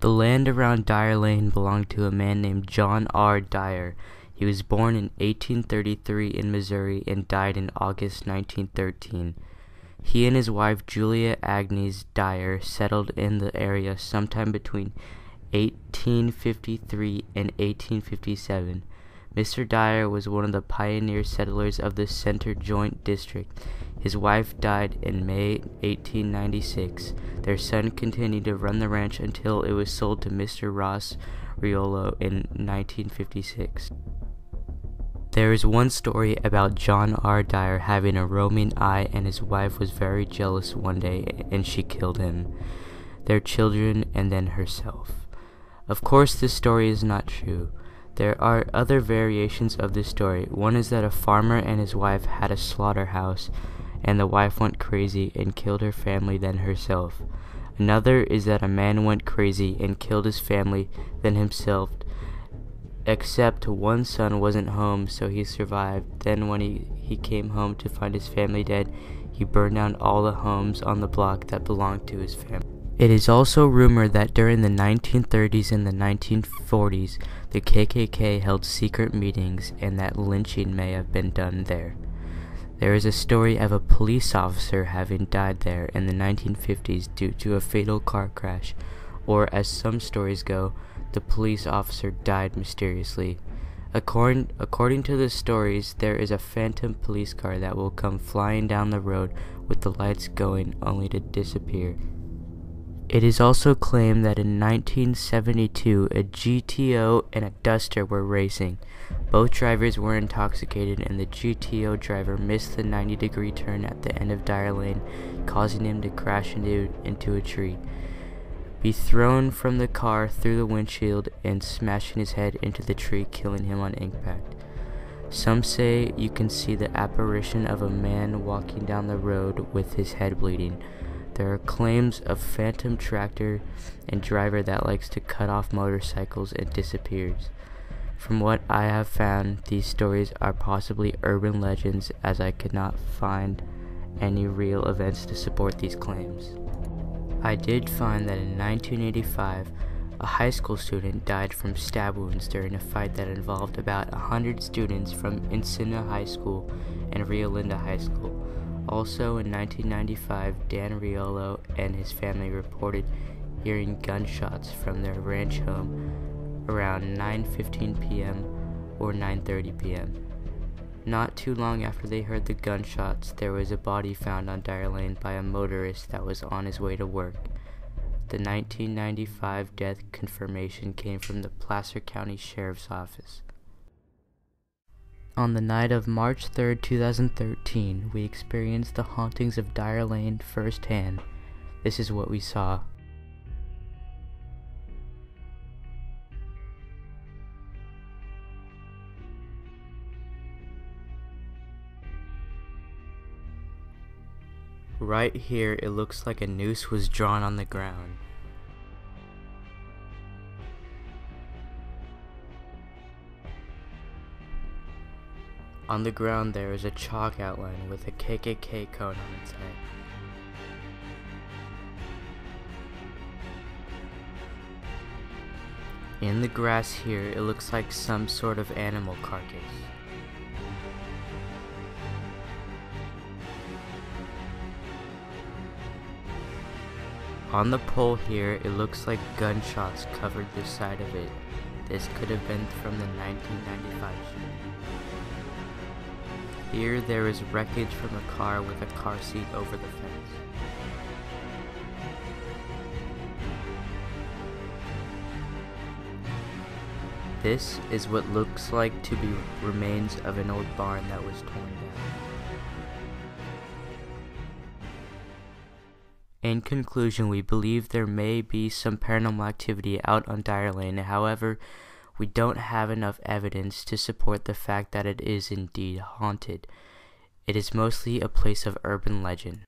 The land around Dyre Lane belonged to a man named John R. Dyre. He was born in 1833 in Missouri and died in August 1913. He and his wife Julia Agnes Dyre settled in the area sometime between 1853 and 1857. Mr. Dyre was one of the pioneer settlers of the Center Joint District. His wife died in May 1896. Their son continued to run the ranch until it was sold to Mr. Ross Riolo in 1956. There is one story about John R. Dyre having a roaming eye, and his wife was very jealous one day and she killed him, their children, and then herself. Of course, this story is not true. There are other variations of this story. One is that a farmer and his wife had a slaughterhouse, and the wife went crazy and killed her family, then herself. Another is that a man went crazy and killed his family, then himself, except one son wasn't home, so he survived. Then when he came home to find his family dead, he burned down all the homes on the block that belonged to his family. It is also rumored that during the 1930s and the 1940s, the KKK held secret meetings and that lynching may have been done there. There is a story of a police officer having died there in the 1950s due to a fatal car crash, or as some stories go, the police officer died mysteriously. According to the stories, there is a phantom police car that will come flying down the road with the lights going only to disappear. It is also claimed that in 1972, a GTO and a Duster were racing. Both drivers were intoxicated, and the GTO driver missed the 90-degree turn at the end of Dyre Lane, causing him to crash into a tree, be thrown from the car through the windshield, and smashing his head into the tree, killing him on impact. Some say you can see the apparition of a man walking down the road with his head bleeding. There are claims of phantom tractor and driver that likes to cut off motorcycles and disappears. From what I have found, these stories are possibly urban legends, as I could not find any real events to support these claims. I did find that in 1985, a high school student died from stab wounds during a fight that involved about 100 students from Encina High School and Rio Linda High School. Also in 1995, Dan Riolo and his family reported hearing gunshots from their ranch home around 9:15 p.m. or 9:30 p.m. Not too long after they heard the gunshots, there was a body found on Dyre Lane by a motorist that was on his way to work. The 1995 death confirmation came from the Placer County Sheriff's Office. On the night of March 3, 2013, we experienced the hauntings of Dyre Lane firsthand. This is what we saw. Right here, it looks like a noose was drawn on the ground. On the ground there is a chalk outline with a KKK cone on its head. In the grass here, it looks like some sort of animal carcass. On the pole here, it looks like gunshots covered the side of it. This could have been from the 1995 shooting. Here there is wreckage from a car with a car seat over the fence. This is what looks like to be remains of an old barn that was torn down. In conclusion, we believe there may be some paranormal activity out on Dyre Lane. However, we don't have enough evidence to support the fact that it is indeed haunted. It is mostly a place of urban legend.